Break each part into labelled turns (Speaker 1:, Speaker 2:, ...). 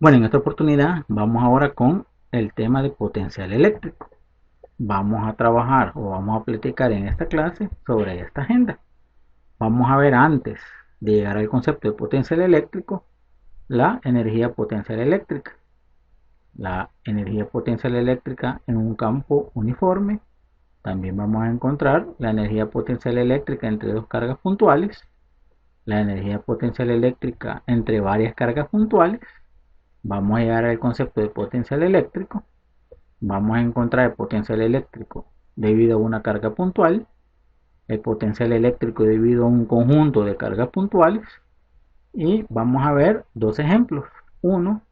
Speaker 1: Bueno, en esta oportunidad vamos ahora con el tema de potencial eléctrico. Vamos a trabajar o vamos a platicar en esta clase sobre esta agenda. Vamos a ver antes de llegar al concepto de potencial eléctrico, la energía potencial eléctrica. La energía potencial eléctrica en un campo uniforme. También vamos a encontrar la energía potencial eléctrica entre dos cargas puntuales, la energía potencial eléctrica entre varias cargas puntuales. Vamos a llegar al concepto de potencial eléctrico. Vamos a encontrar el potencial eléctrico debido a una carga puntual, el potencial eléctrico debido a un conjunto de cargas puntuales y vamos a ver dos ejemplos. Uno,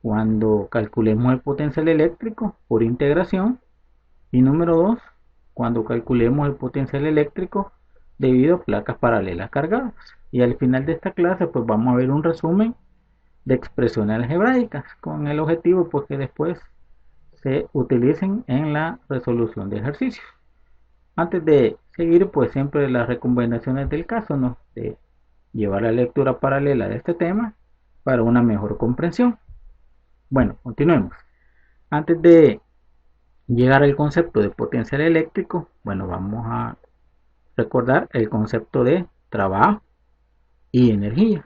Speaker 1: cuando calculemos el potencial eléctrico por integración, y número dos, cuando calculemos el potencial eléctrico debido a placas paralelas cargadas. Y al final de esta clase pues vamos a ver un resumen de expresiones algebraicas con el objetivo pues que después se utilicen en la resolución de ejercicios. Antes de seguir, pues siempre las recomendaciones del caso, ¿no? De llevar la lectura paralela de este tema para una mejor comprensión. Bueno, continuemos. Antes de llegar al concepto de potencial eléctrico, bueno, vamos a recordar el concepto de trabajo y energía,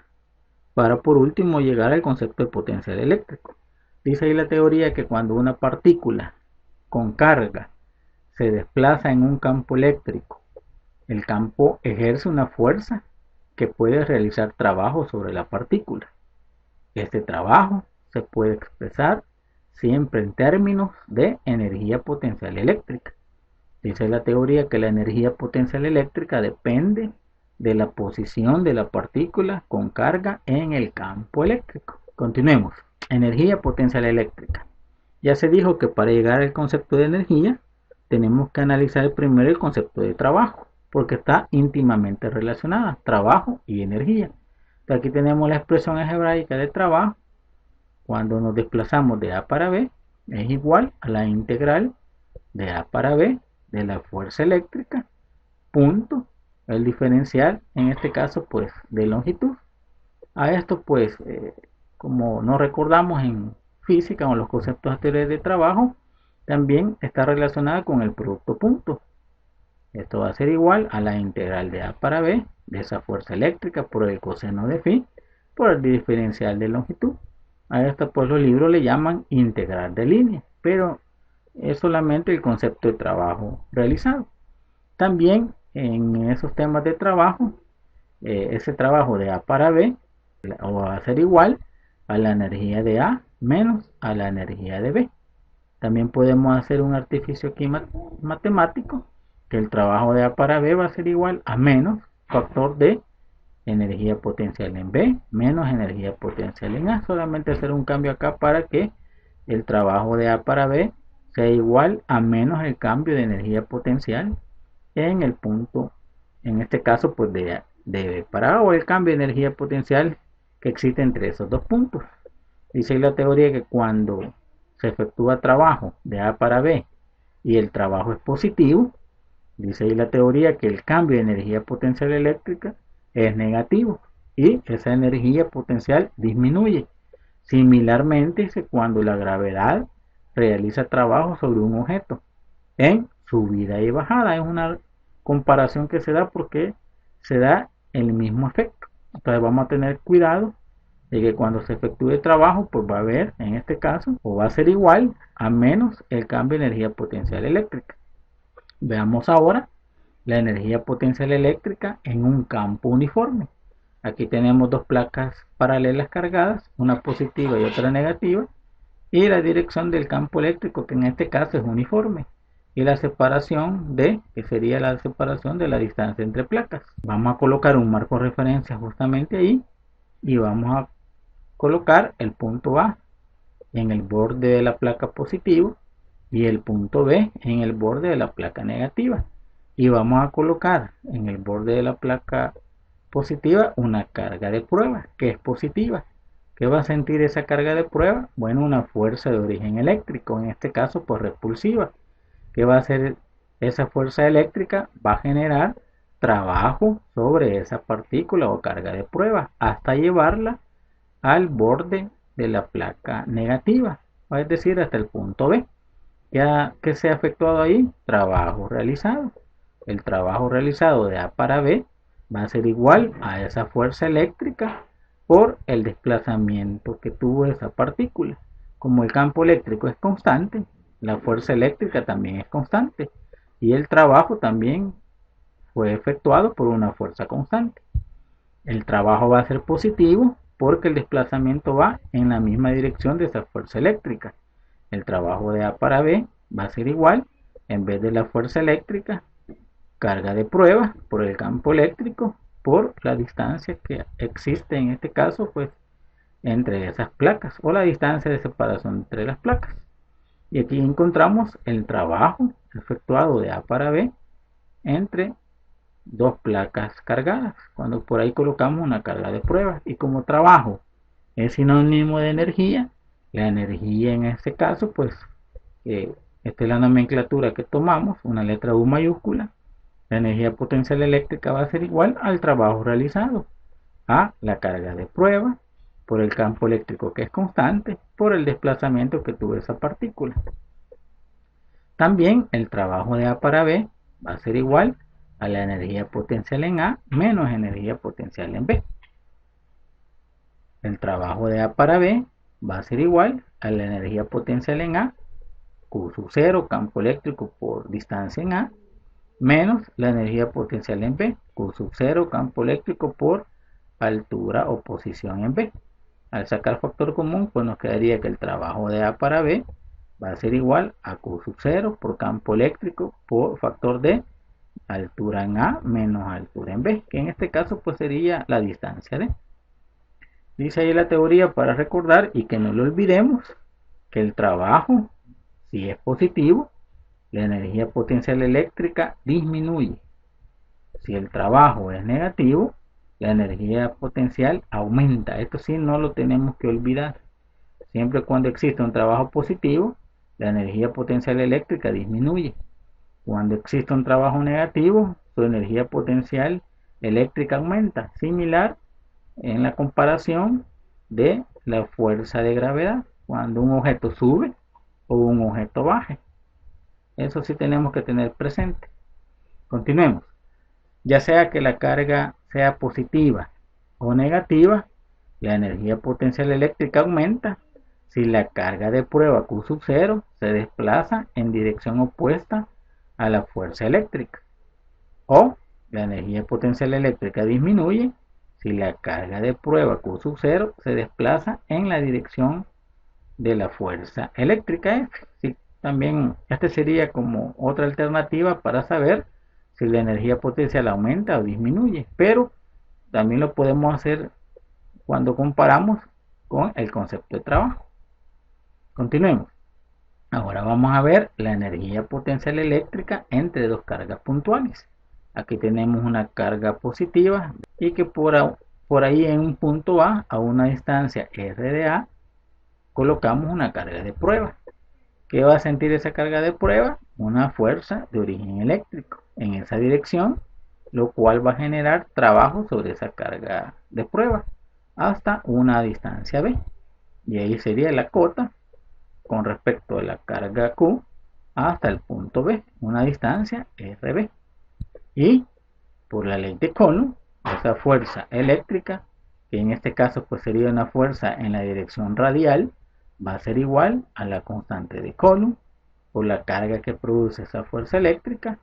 Speaker 1: para por último llegar al concepto de potencial eléctrico. Dice ahí la teoría que cuando una partícula con carga se desplaza en un campo eléctrico, el campo ejerce una fuerza que puede realizar trabajo sobre la partícula. Este trabajo se puede expresar siempre en términos de energía potencial eléctrica. Dice la teoría que la energía potencial eléctrica depende de la posición de la partícula con carga en el campo eléctrico. Continuemos. Energía potencial eléctrica. Ya se dijo que para llegar al concepto de energía tenemos que analizar primero el concepto de trabajo, porque está íntimamente relacionada, trabajo y energía. Entonces aquí tenemos la expresión algebraica de trabajo. Cuando nos desplazamos de A para B es igual a la integral de A para B de la fuerza eléctrica, punto, el diferencial, en este caso pues de longitud. A esto pues, como no recordamos en física o en los conceptos anteriores de trabajo, también está relacionada con el producto punto. Esto va a ser igual a la integral de A para B de esa fuerza eléctrica por el coseno de phi por el diferencial de longitud. A esto pues los libros le llaman integral de línea, pero es solamente el concepto de trabajo realizado. También en esos temas de trabajo, ese trabajo de A para B va a ser igual a la energía de A menos a la energía de B. También podemos hacer un artificio aquí matemático, que el trabajo de A para B va a ser igual a menos factor de energía potencial en B menos energía potencial en A. Solamente hacer un cambio acá para que el trabajo de A para B sea igual a menos el cambio de energía potencial en el punto, en este caso pues de B para A, o el cambio de energía potencial que existe entre esos dos puntos. Dice la teoría que cuando se efectúa trabajo de A para B y el trabajo es positivo, dice ahí la teoría que el cambio de energía potencial eléctrica es negativo y esa energía potencial disminuye. Similarmente, cuando la gravedad realiza trabajo sobre un objeto en subida y bajada, es una comparación que se da porque se da el mismo efecto. Entonces vamos a tener cuidado de que cuando se efectúe trabajo, pues va a haber, en este caso, o va a ser igual a menos el cambio de energía potencial eléctrica. Veamos ahora la energía potencial eléctrica en un campo uniforme. Aquí tenemos dos placas paralelas cargadas, una positiva y otra negativa, y la dirección del campo eléctrico, que en este caso es uniforme, y la separación de, que sería la separación de la distancia entre placas. Vamos a colocar un marco de referencia justamente ahí, y vamos a colocar el punto A en el borde de la placa positivo y el punto B en el borde de la placa negativa, y vamos a colocar en el borde de la placa positiva una carga de prueba que es positiva. ¿Qué va a sentir esa carga de prueba? Bueno, una fuerza de origen eléctrico, en este caso pues repulsiva. ¿Qué va a hacer esa fuerza eléctrica? Va a generar trabajo sobre esa partícula o carga de prueba hasta llevarla al borde de la placa negativa, es decir, hasta el punto B. Ya que se ha efectuado ahí, trabajo realizado. El trabajo realizado de A para B va a ser igual a esa fuerza eléctrica por el desplazamiento que tuvo esa partícula. Como el campo eléctrico es constante, la fuerza eléctrica también es constante y el trabajo también fue efectuado por una fuerza constante. El trabajo va a ser positivo porque el desplazamiento va en la misma dirección de esa fuerza eléctrica. El trabajo de A para B va a ser igual, en vez de la fuerza eléctrica, carga de prueba por el campo eléctrico por la distancia que existe en este caso pues entre esas placas o la distancia de separación entre las placas. Y aquí encontramos el trabajo efectuado de A para B entre dos placas cargadas, cuando por ahí colocamos una carga de prueba. Y como trabajo es sinónimo de energía, la energía en este caso pues esta es la nomenclatura que tomamos, una letra U mayúscula. La energía potencial eléctrica va a ser igual al trabajo realizado, a la carga de prueba por el campo eléctrico que es constante por el desplazamiento que tuvo esa partícula. También el trabajo de A para B va a ser igual a la energía potencial en A menos energía potencial en B. El trabajo de A para B va a ser igual a la energía potencial en A, Q sub 0, campo eléctrico por distancia en A, menos la energía potencial en B, Q sub 0, campo eléctrico por altura o posición en B. Al sacar factor común, pues nos quedaría que el trabajo de A para B va a ser igual a Q sub 0 por campo eléctrico por factor de altura en A menos altura en B, que en este caso pues sería la distancia D. Dice ahí la teoría para recordar y que no lo olvidemos, que el trabajo, si es positivo, la energía potencial eléctrica disminuye. Si el trabajo es negativo, la energía potencial aumenta. Esto sí no lo tenemos que olvidar. Siempre cuando existe un trabajo positivo, la energía potencial eléctrica disminuye. Cuando existe un trabajo negativo, su energía potencial eléctrica aumenta, similar en la comparación de la fuerza de gravedad, cuando un objeto sube o un objeto baje. Eso sí tenemos que tener presente. Continuemos. Ya sea que la carga sea positiva o negativa, la energía potencial eléctrica aumenta si la carga de prueba Q sub 0 se desplaza en dirección opuesta a la fuerza eléctrica. O la energía potencial eléctrica disminuye si la carga de prueba Q sub 0 se desplaza en la dirección de la fuerza eléctrica F. Sí, también este sería como otra alternativa para saber si la energía potencial aumenta o disminuye, pero también lo podemos hacer cuando comparamos con el concepto de trabajo. Continuemos. Ahora vamos a ver la energía potencial eléctrica entre dos cargas puntuales. Aquí tenemos una carga positiva y que por ahí en un punto a una distancia R de A, colocamos una carga de prueba. ¿Qué va a sentir esa carga de prueba? Una fuerza de origen eléctrico en esa dirección, lo cual va a generar trabajo sobre esa carga de prueba hasta una distancia B. Y ahí sería la cota con respecto a la carga Q hasta el punto B, una distancia RB. Y por la ley de Coulomb, esa fuerza eléctrica, que en este caso pues sería una fuerza en la dirección radial, va a ser igual a la constante de Coulomb por la carga que produce esa fuerza eléctrica,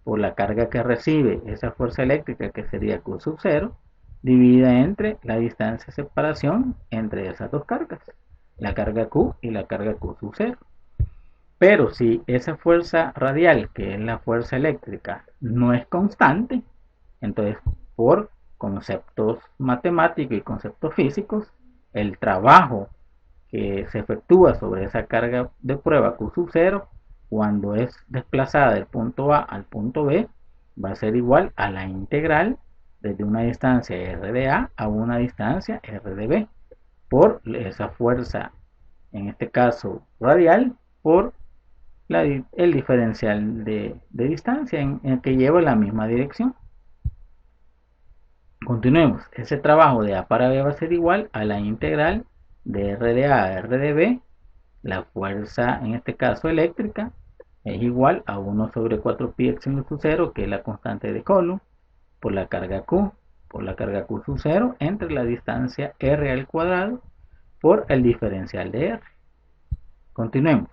Speaker 1: por la carga que recibe esa fuerza eléctrica, que sería Q sub 0, dividida entre la distancia de separación entre esas dos cargas, la carga Q y la carga Q sub 0. Pero si esa fuerza radial, que es la fuerza eléctrica, no es constante, entonces por conceptos matemáticos y conceptos físicos, el trabajo que se efectúa sobre esa carga de prueba Q sub 0 cuando es desplazada del punto A al punto B va a ser igual a la integral desde una distancia R de A a una distancia R de B por esa fuerza, en este caso radial, por el diferencial de distancia en el que lleva la misma dirección. Continuemos. Ese trabajo de A para B va a ser igual a la integral de RDA a RDB, la fuerza, en este caso eléctrica, es igual a 1 sobre 4 pi epsilon sub 0, que es la constante de Coulomb, por la carga Q, sub 0, entre la distancia R al cuadrado, por el diferencial de R. Continuemos.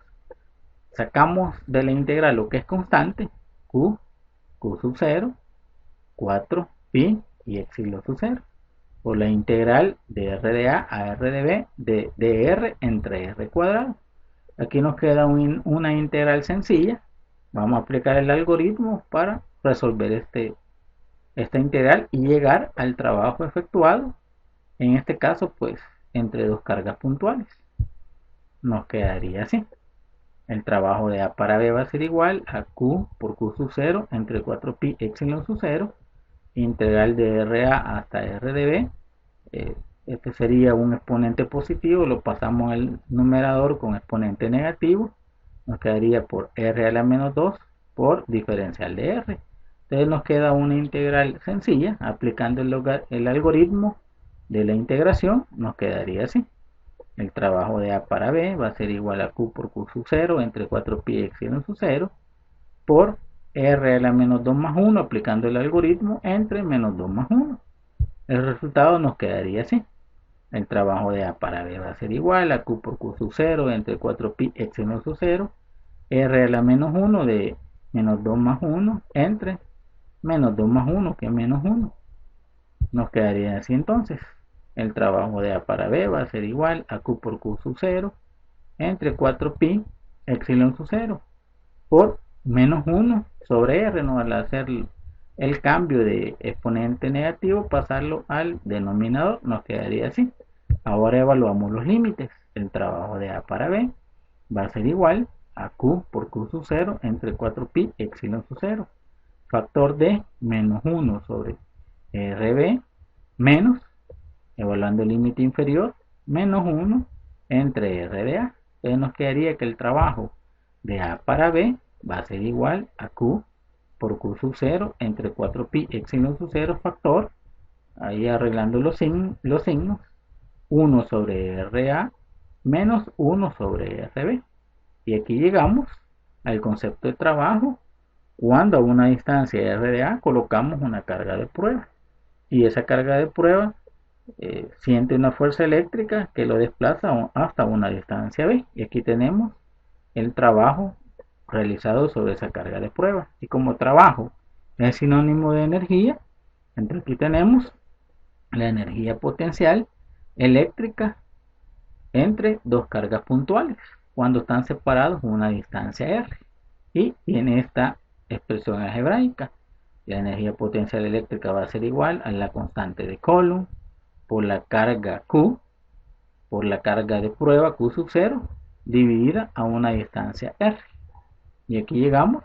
Speaker 1: Sacamos de la integral lo que es constante, Q sub 0, 4 pi y epsilon sub 0, por la integral de RDA a RDB de R entre R cuadrado. Aquí nos queda una integral sencilla. Vamos a aplicar el algoritmo para resolver esta integral y llegar al trabajo efectuado, en este caso pues entre dos cargas puntuales. Nos quedaría así: el trabajo de A para B va a ser igual a Q por Q sub 0 entre 4 pi epsilon sub 0, integral de RA hasta RdB. Este sería un exponente positivo, lo pasamos al numerador con exponente negativo, nos quedaría por R a la menos 2 por diferencial de R. Entonces nos queda una integral sencilla. Aplicando el algoritmo de la integración, nos quedaría así: el trabajo de A para B va a ser igual a Q por Q sub 0 entre 4 pi epsilon sub 0 por R a la menos 2 más 1, aplicando el algoritmo, entre menos 2 más 1. El resultado nos quedaría así: el trabajo de A para B va a ser igual a Q por Q sub 0 entre 4 pi epsilon sub 0, R a la menos 1 de menos 2 más 1 entre menos 2 más 1, que es menos 1. Nos quedaría así entonces: el trabajo de A para B va a ser igual a Q por Q sub 0 entre 4 pi epsilon sub 0 por menos 1 sobre R. No, al hacer el cambio de exponente negativo, pasarlo al denominador, nos quedaría así. Ahora evaluamos los límites. El trabajo de A para B va a ser igual a Q por Q sub 0 entre 4 pi epsilon sub 0, factor de menos 1 sobre RB, menos, evaluando el límite inferior, menos 1 entre RDA. Entonces nos quedaría que el trabajo de A para B va a ser igual a Q por Q sub 0 entre 4 pi epsilon sub 0, factor, ahí arreglando los signos, 1 sobre RA menos 1 sobre RB. Y aquí llegamos al concepto de trabajo cuando a una distancia de RDA colocamos una carga de prueba, y esa carga de prueba siente una fuerza eléctrica que lo desplaza hasta una distancia B. Y aquí tenemos el trabajo realizado sobre esa carga de prueba. Y como trabajo es sinónimo de energía, entonces aquí tenemos la energía potencial eléctrica entre dos cargas puntuales cuando están separados una distancia R. Y tiene esta expresión algebraica: la energía potencial eléctrica va a ser igual a la constante de Coulomb por la carga Q por la carga de prueba Q sub 0 dividida a una distancia R. Y aquí llegamos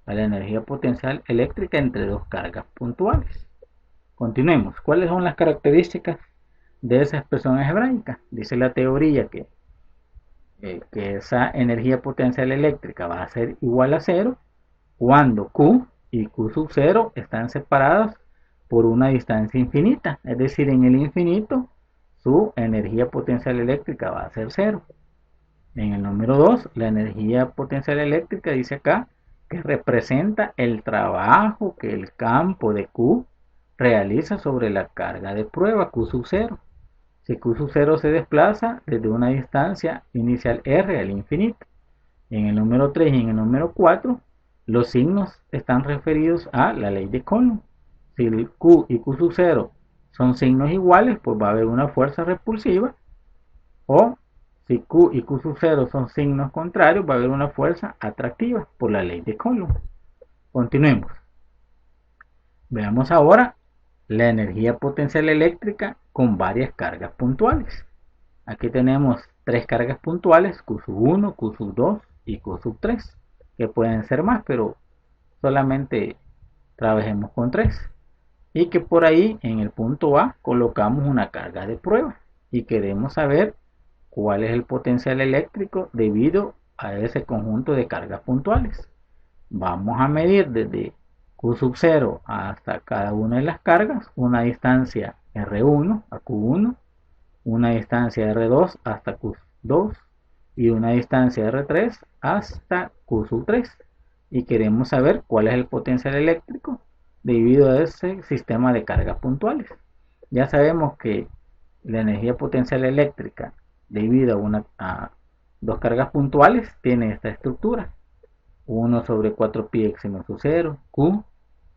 Speaker 1: a la energía potencial eléctrica entre dos cargas puntuales. Continuemos. ¿Cuáles son las características de esa expresión algebraica? Dice la teoría que esa energía potencial eléctrica va a ser igual a 0 cuando Q y Q sub 0 están separadas por una distancia infinita. Es decir, en el infinito su energía potencial eléctrica va a ser 0. En el número 2, la energía potencial eléctrica dice acá que representa el trabajo que el campo de Q realiza sobre la carga de prueba Q sub 0. Si Q sub 0 se desplaza desde una distancia inicial R al infinito. En el número 3 y en el número 4, los signos están referidos a la ley de Coulomb. Si el Q y Q sub 0 son signos iguales, pues va a haber una fuerza repulsiva. O si Q y Q sub 0 son signos contrarios, va a haber una fuerza atractiva por la ley de Coulomb. Continuemos. Veamos ahora la energía potencial eléctrica con varias cargas puntuales. Aquí tenemos tres cargas puntuales: Q sub 1, Q sub 2 y Q sub 3, que pueden ser más, pero solamente trabajemos con 3. Y que por ahí en el punto A colocamos una carga de prueba y queremos saber cuál es el potencial eléctrico debido a ese conjunto de cargas puntuales. Vamos a medir desde Q sub 0 hasta cada una de las cargas una distancia R1 a Q1 una distancia R2 hasta Q2 y una distancia R3 hasta Q3. Y queremos saber cuál es el potencial eléctrico debido a ese sistema de cargas puntuales. Ya sabemos que la energía potencial eléctrica debido a dos cargas puntuales tiene esta estructura: 1 sobre 4 pi epsilon sub 0, Q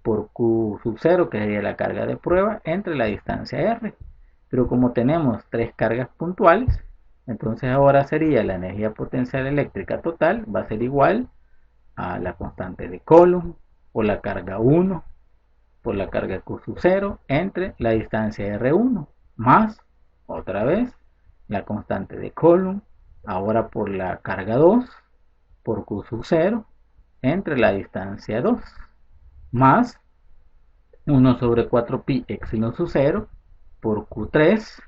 Speaker 1: por Q sub 0, que sería la carga de prueba, entre la distancia R. Pero como tenemos tres cargas puntuales, entonces ahora sería la energía potencial eléctrica total, va a ser igual a la constante de Coulomb por la carga 1 por la carga Q sub 0 entre la distancia R1 más, otra vez, la constante de Coulomb, ahora por la carga 2 por Q sub 0 entre la distancia 2 más 1 sobre 4 pi epsilon sub 0 por Q3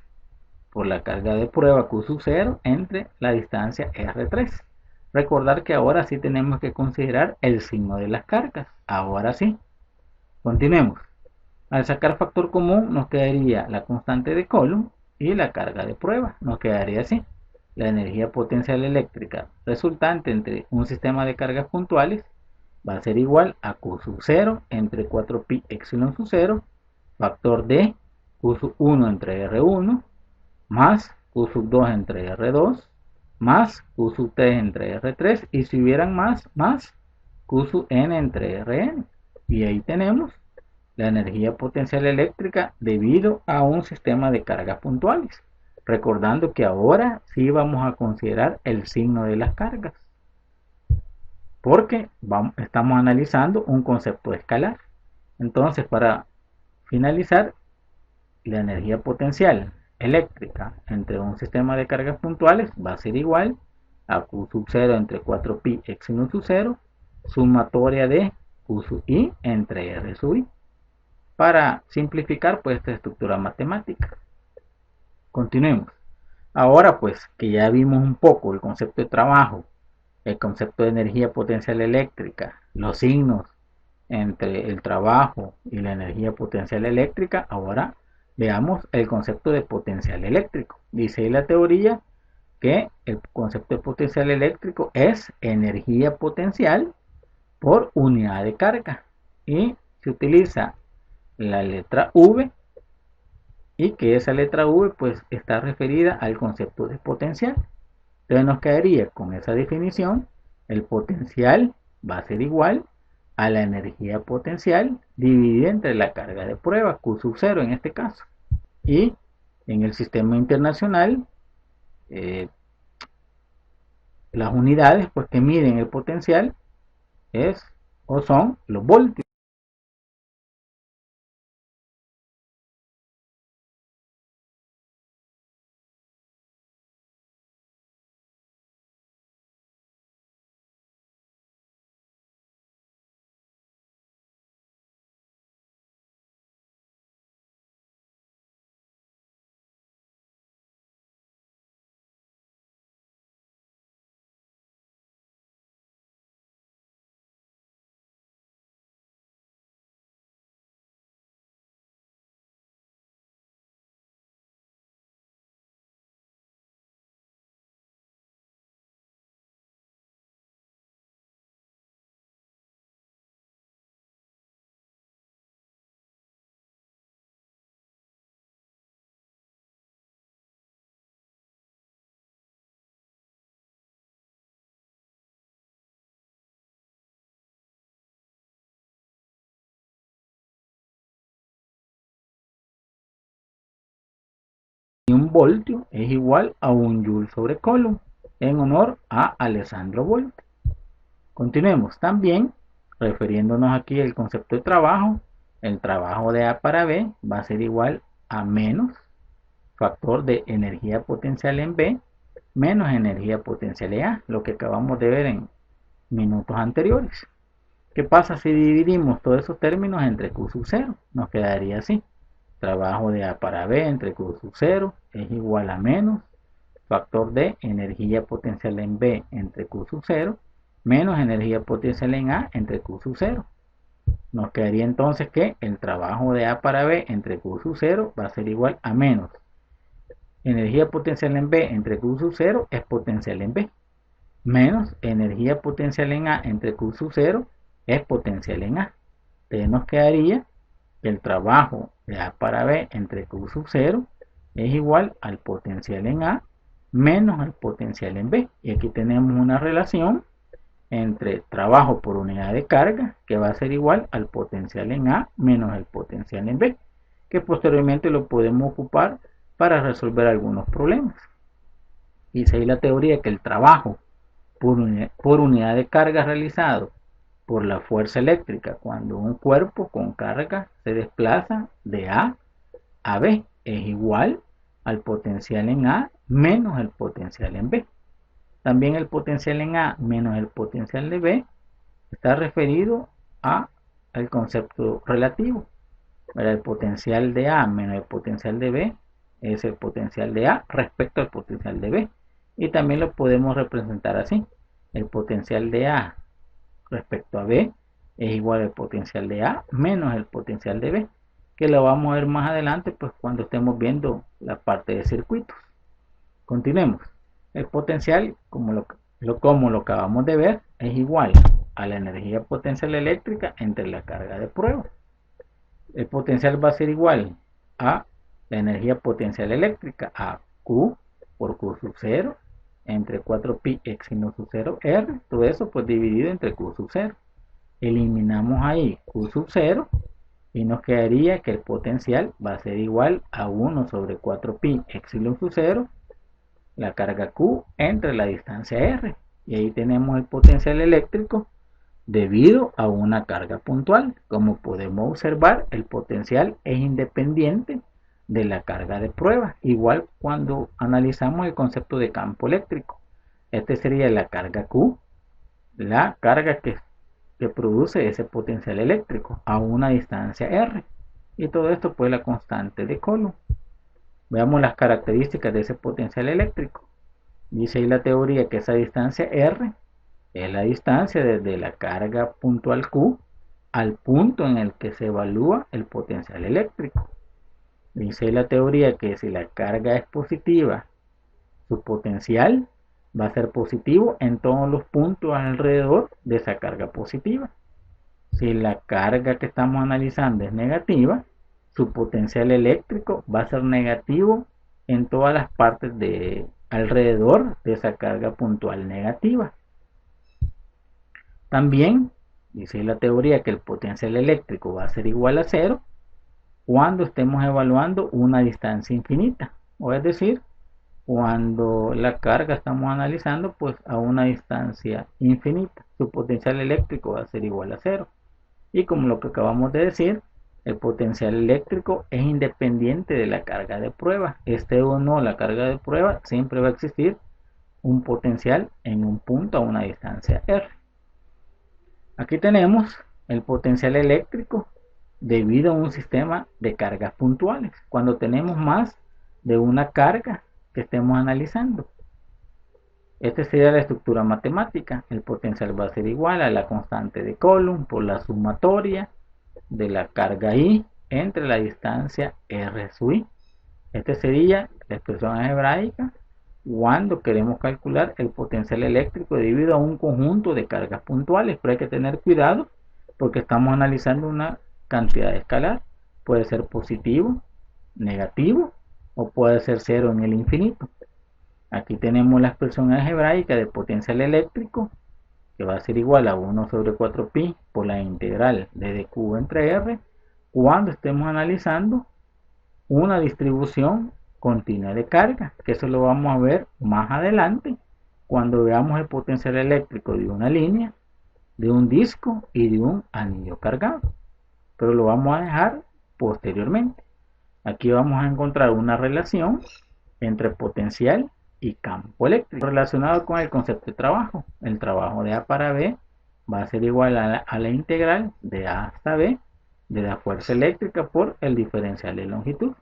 Speaker 1: por la carga de prueba Q sub 0 entre la distancia R3. Recordar que ahora sí tenemos que considerar el signo de las cargas. Ahora sí. Continuemos. Al sacar factor común nos quedaría la constante de Coulomb y la carga de prueba. Nos quedaría así: la energía potencial eléctrica resultante entre un sistema de cargas puntuales va a ser igual a Q sub 0 entre 4 pi epsilon sub 0 factor de Q sub 1 entre R1 más Q sub 2 entre R2 más Q sub 3 entre R3 y si hubieran más Q sub n entre Rn. Y ahí tenemos la energía potencial eléctrica debido a un sistema de cargas puntuales. Recordando que ahora sí vamos a considerar el signo de las cargas, porque estamos analizando un concepto escalar. Entonces, para finalizar, la energía potencial eléctrica entre un sistema de cargas puntuales va a ser igual a Q sub 0 entre 4 pi epsilon sub 0 sumatoria de Q sub i entre R sub i, para simplificar pues esta estructura matemática. Continuemos. Ahora pues que ya vimos un poco el concepto de trabajo, el concepto de energía potencial eléctrica, los signos entre el trabajo y la energía potencial eléctrica, ahora veamos el concepto de potencial eléctrico. Dice la teoría que el concepto de potencial eléctrico es energía potencial por unidad de carga y se utiliza la letra V, y que esa letra V pues está referida al concepto de potencial. Entonces nos quedaría con esa definición: el potencial va a ser igual a la energía potencial dividida entre la carga de prueba, Q sub 0 en este caso. Y en el sistema internacional, las unidades pues que miden el potencial son los voltios. Y un voltio es igual a un joule sobre coulomb, en honor a Alessandro Volta. Continuemos también, refiriéndonos aquí al concepto de trabajo. El trabajo de A para B va a ser igual a menos factor de energía potencial en B menos energía potencial en A, lo que acabamos de ver en minutos anteriores. ¿Qué pasa si dividimos todos esos términos entre Q sub 0? Nos quedaría así: trabajo de A para B entre Q sub 0 es igual a menos factor de energía potencial en B entre Q sub 0 menos energía potencial en A entre Q sub 0. Nos quedaría entonces que el trabajo de A para B entre Q sub 0 va a ser igual a menos energía potencial en B entre Q sub 0 es potencial en B, menos energía potencial en A entre Q sub 0 es potencial en A. Entonces nos quedaría que el trabajo de A para B entre Q sub 0 es igual al potencial en A menos el potencial en B. Y aquí tenemos una relación entre trabajo por unidad de carga, que va a ser igual al potencial en A menos el potencial en B, que posteriormente lo podemos ocupar para resolver algunos problemas. Dice ahí la teoría que el trabajo por unidad de carga realizado por la fuerza eléctrica cuando un cuerpo con carga se desplaza de A a B es igual al potencial en A menos el potencial en B. También el potencial en A menos el potencial de B está referido al concepto relativo. El potencial de A menos el potencial de B es el potencial de A respecto al potencial de B. Y también lo podemos representar así. El potencial de A respecto a B es igual al potencial de A menos el potencial de B, que lo vamos a ver más adelante pues cuando estemos viendo la parte de circuitos. Continuemos. El potencial, como lo acabamos de ver, es igual a la energía potencial eléctrica entre la carga de prueba. El potencial va a ser igual a la energía potencial eléctrica, a Q por Q sub 0 entre 4pi epsilon sub 0 R, todo eso pues dividido entre Q sub 0. Eliminamos ahí Q sub 0 y nos quedaría que el potencial va a ser igual a 1 sobre 4pi epsilon sub 0, la carga Q entre la distancia R. Y ahí tenemos el potencial eléctrico debido a una carga puntual. Como podemos observar, el potencial es independiente de la carga de prueba, igual cuando analizamos el concepto de campo eléctrico. Este sería la carga Q, la carga que produce ese potencial eléctrico a una distancia R, y todo esto pues la constante de Coulomb. Veamos las características de ese potencial eléctrico. Dice ahí la teoría que esa distancia R es la distancia desde la carga puntual Q al punto en el que se evalúa el potencial eléctrico. Dice la teoría que si la carga es positiva, su potencial va a ser positivo en todos los puntos alrededor de esa carga positiva. Si la carga que estamos analizando es negativa, su potencial eléctrico va a ser negativo en todas las partes de alrededor de esa carga puntual negativa. También dice la teoría que el potencial eléctrico va a ser igual a 0 cuando estemos evaluando una distancia infinita, o es decir, cuando la carga estamos analizando pues a una distancia infinita, su potencial eléctrico va a ser igual a 0. Y como lo que acabamos de decir, el potencial eléctrico es independiente de la carga de prueba. Esté o no la carga de prueba, siempre va a existir un potencial en un punto a una distancia R. Aquí tenemos el potencial eléctrico debido a un sistema de cargas puntuales, cuando tenemos más de una carga que estemos analizando. Esta sería la estructura matemática. El potencial va a ser igual a la constante de Coulomb por la sumatoria de la carga I entre la distancia R sub I. Esta sería la expresión algebraica cuando queremos calcular el potencial eléctrico debido a un conjunto de cargas puntuales. Pero hay que tener cuidado porque estamos analizando una cantidad escalar. Puede ser positivo, negativo o puede ser cero en el infinito. Aquí tenemos la expresión algebraica de potencial eléctrico que va a ser igual a 1 sobre 4pi por la integral de dq entre r cuando estemos analizando una distribución continua de carga, que eso lo vamos a ver más adelante cuando veamos el potencial eléctrico de una línea, de un disco y de un anillo cargado, pero lo vamos a dejar posteriormente. Aquí vamos a encontrar una relación entre potencial y campo eléctrico relacionado con el concepto de trabajo. El trabajo de A para B va a ser igual a la integral de A hasta B de la fuerza eléctrica por el diferencial de longitud.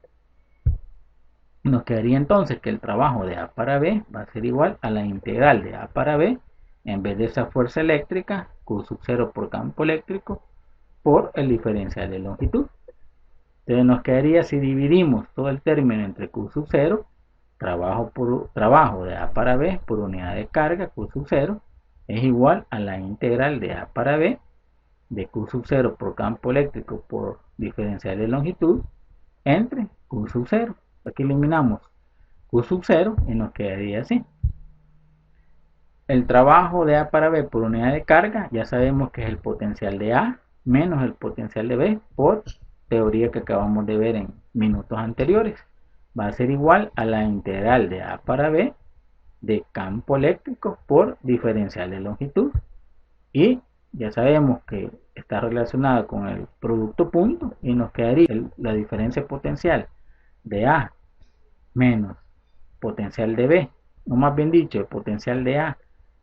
Speaker 1: Nos quedaría entonces que el trabajo de A para B va a ser igual a la integral de A para B en vez de esa fuerza eléctrica Q sub 0 por campo eléctrico por el diferencial de longitud. Entonces nos quedaría, si dividimos todo el término entre Q sub 0, trabajo de A para B por unidad de carga Q sub 0 es igual a la integral de A para B de Q sub 0 por campo eléctrico por diferencial de longitud entre Q sub 0. Aquí eliminamos Q sub 0 y nos quedaría así. El trabajo de A para B por unidad de carga ya sabemos que es el potencial de A menos el potencial de B por teoría que acabamos de ver en minutos anteriores. Va a ser igual a la integral de A para B de campo eléctrico por diferencial de longitud. Y ya sabemos que está relacionada con el producto punto y nos quedaría la diferencia potencial de A menos potencial de B, o más bien dicho, el potencial de A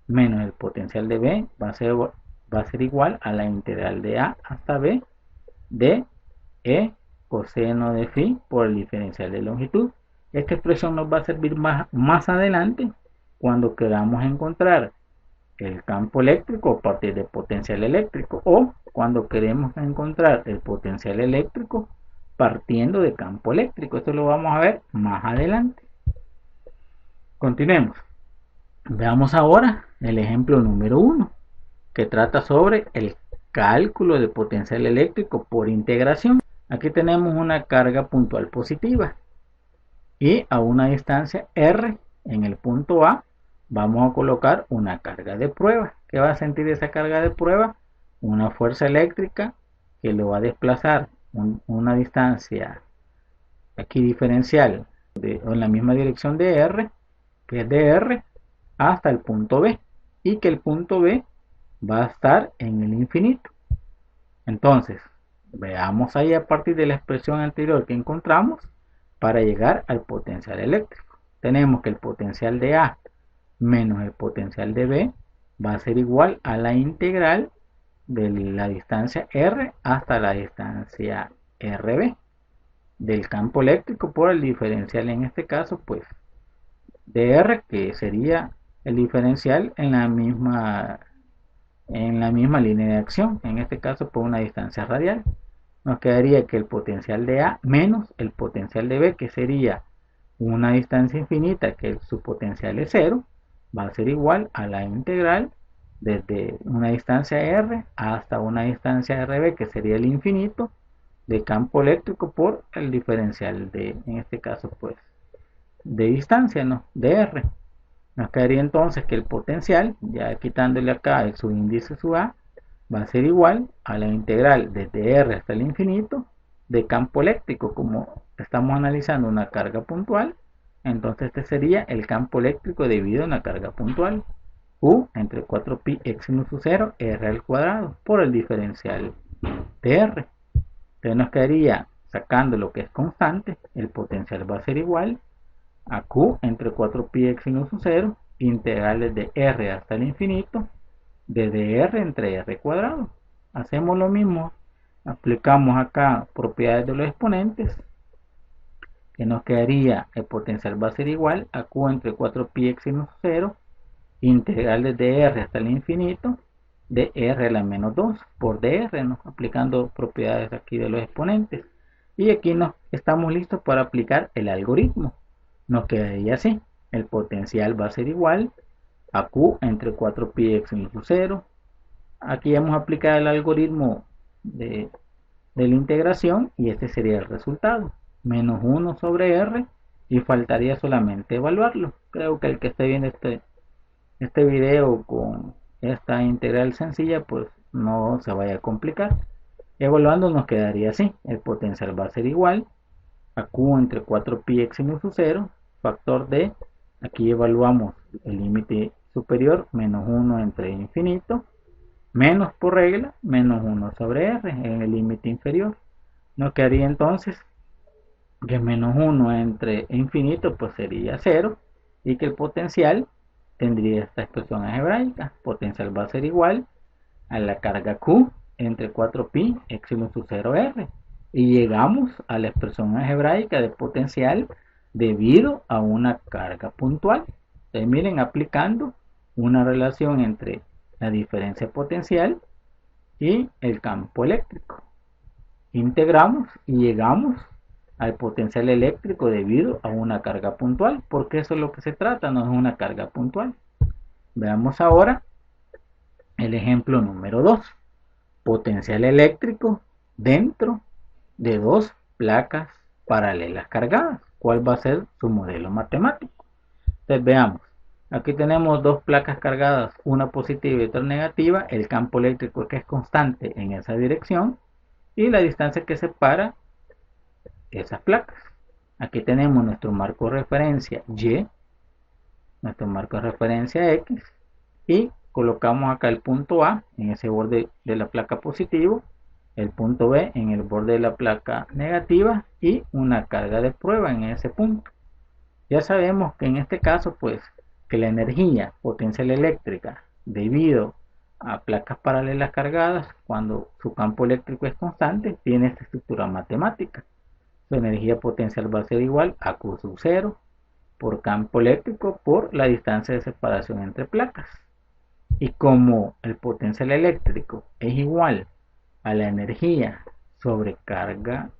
Speaker 1: menos el potencial de B va a ser igual a la integral de A hasta B de E coseno de phi por el diferencial de longitud. Esta expresión nos va a servir más adelante cuando queramos encontrar el campo eléctrico a partir del potencial eléctrico o cuando queremos encontrar el potencial eléctrico partiendo de campo eléctrico. Esto lo vamos a ver más adelante. Continuemos. Veamos ahora el ejemplo número 1, que trata sobre el cálculo de potencial eléctrico por integración. Aquí tenemos una carga puntual positiva y a una distancia R en el punto A vamos a colocar una carga de prueba. ¿Qué va a sentir esa carga de prueba? Una fuerza eléctrica que lo va a desplazar una distancia aquí diferencial en la misma dirección de R, que es de R hasta el punto B, y que el punto B va a estar en el infinito. Entonces, veamos ahí a partir de la expresión anterior que encontramos para llegar al potencial eléctrico. Tenemos que el potencial de A menos el potencial de B va a ser igual a la integral de la distancia R hasta la distancia RB del campo eléctrico por el diferencial, en este caso pues de R, que sería el diferencial en la misma línea de acción, en este caso por una distancia radial. Nos quedaría que el potencial de A menos el potencial de B, que sería una distancia infinita, que su potencial es 0, va a ser igual a la integral desde una distancia R hasta una distancia RB, que sería el infinito, de campo eléctrico por el diferencial de, en este caso pues, de distancia, ¿no? De R. Nos quedaría entonces que el potencial, ya quitándole acá el subíndice sub A, va a ser igual a la integral desde R hasta el infinito de campo eléctrico. Como estamos analizando una carga puntual, entonces este sería el campo eléctrico debido a una carga puntual, U entre 4pi exsinus 0 R al cuadrado por el diferencial de R. Entonces nos quedaría, sacando lo que es constante, el potencial va a ser igual a Q entre 4pi exsinus 0 integrales de R hasta el infinito desde R entre R cuadrado. Hacemos lo mismo, aplicamos acá propiedades de los exponentes, que nos quedaría el potencial va a ser igual a Q entre 4pi exsinus 0 integrales de R hasta el infinito de R a la menos 2 por dr, ¿no? Aplicando propiedades aquí de los exponentes. Y aquí estamos listos para aplicar el algoritmo. Nos quedaría así: el potencial va a ser igual a Q entre 4pi exsinus 0. Aquí hemos aplicado el algoritmo de la integración y este sería el resultado, menos 1 sobre R, y faltaría solamente evaluarlo. Creo que el que esté viendo este video con esta integral sencilla pues no se vaya a complicar. Evaluando nos quedaría así: el potencial va a ser igual a Q entre 4pi exsinus 0, factor de, aquí evaluamos el límite superior, menos 1 entre infinito, menos por regla, menos 1 sobre R en el límite inferior. Nos quedaría entonces que menos 1 entre infinito pues sería 0, y que el potencial tendría esta expresión algebraica: potencial va a ser igual a la carga Q entre 4pi exsinus 0R, y llegamos a la expresión algebraica de potencial debido a una carga puntual. Entonces miren, aplicando una relación entre la diferencia potencial y el campo eléctrico, integramos y llegamos al potencial eléctrico debido a una carga puntual, porque eso es lo que se trata, no es una carga puntual. Veamos ahora el ejemplo número 2. Potencial eléctrico dentro de dos placas paralelas cargadas. ¿Cuál va a ser su modelo matemático? Entonces veamos. Aquí tenemos dos placas cargadas, una positiva y otra negativa, el campo eléctrico que es constante en esa dirección y la distancia que separa esas placas. Aquí tenemos nuestro marco de referencia Y, nuestro marco de referencia X y colocamos acá el punto A en ese borde de la placa positivo, el punto B en el borde de la placa negativa y una carga de prueba en ese punto. Ya sabemos que en este caso pues que la energía potencial eléctrica debido a placas paralelas cargadas cuando su campo eléctrico es constante tiene esta estructura matemática. Su energía potencial va a ser igual a Q sub 0 por campo eléctrico por la distancia de separación entre placas. Y como el potencial eléctrico es igual a la energía sobre carga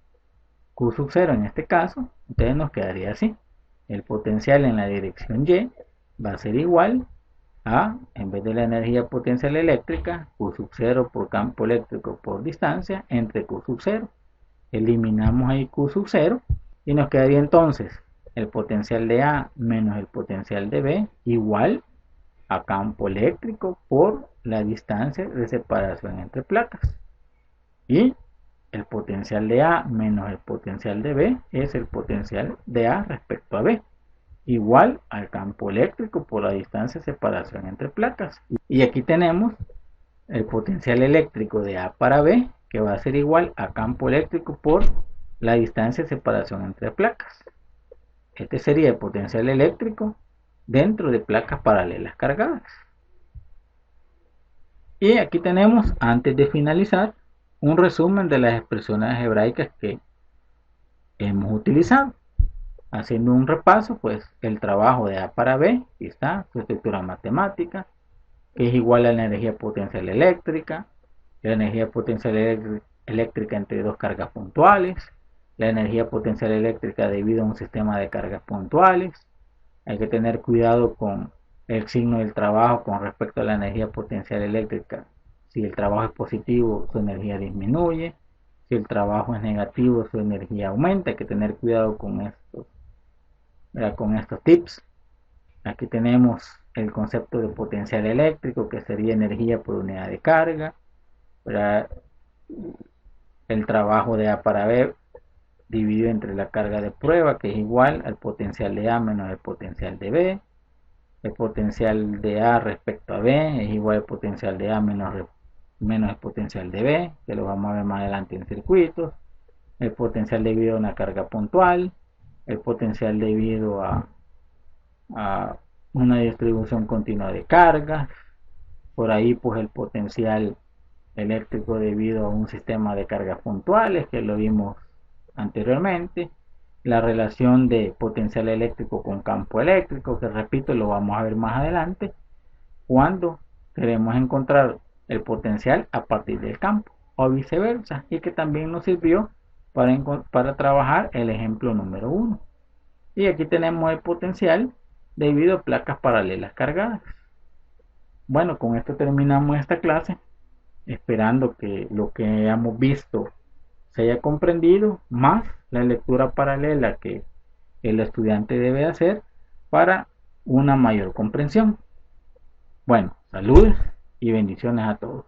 Speaker 1: Q sub 0 en este caso, entonces nos quedaría así. El potencial en la dirección Y va a ser igual a, en vez de la energía potencial eléctrica, Q sub 0 por campo eléctrico por distancia entre Q sub 0. Eliminamos ahí Q sub 0 y nos quedaría entonces el potencial de A menos el potencial de B igual a campo eléctrico por la distancia de separación entre placas. Y el potencial de A menos el potencial de B es el potencial de A respecto a B, igual al campo eléctrico por la distancia de separación entre placas. Y aquí tenemos el potencial eléctrico de A para B, que va a ser igual a campo eléctrico por la distancia de separación entre placas. Este sería el potencial eléctrico dentro de placas paralelas cargadas. Y aquí tenemos, antes de finalizar, un resumen de las expresiones algebraicas que hemos utilizado. Haciendo un repaso, pues el trabajo de A para B, aquí está su estructura matemática, es igual a la energía potencial eléctrica, la energía potencial eléctrica entre dos cargas puntuales, la energía potencial eléctrica debido a un sistema de cargas puntuales. Hay que tener cuidado con el signo del trabajo con respecto a la energía potencial eléctrica. Si el trabajo es positivo, su energía disminuye. Si el trabajo es negativo, su energía aumenta. Hay que tener cuidado con estos tips. Aquí tenemos el concepto de potencial eléctrico, que sería energía por unidad de carga. El trabajo de A para B dividido entre la carga de prueba, que es igual al potencial de A menos el potencial de B. El potencial de A respecto a B es igual al potencial de A menos el potencial de B, que lo vamos a ver más adelante en circuitos. El potencial debido a una carga puntual, el potencial debido a una distribución continua de cargas. Por ahí pues el potencial eléctrico debido a un sistema de cargas puntuales, que lo vimos anteriormente. La relación de potencial eléctrico con campo eléctrico, que repito, lo vamos a ver más adelante, cuando queremos encontrar el potencial a partir del campo, o viceversa, y que también nos sirvió para trabajar el ejemplo número 1. Y aquí tenemos el potencial debido a placas paralelas cargadas. Bueno, con esto terminamos esta clase, esperando que lo que hayamos visto se haya comprendido, más la lectura paralela que el estudiante debe hacer para una mayor comprensión. Bueno, saludos y bendiciones a todos.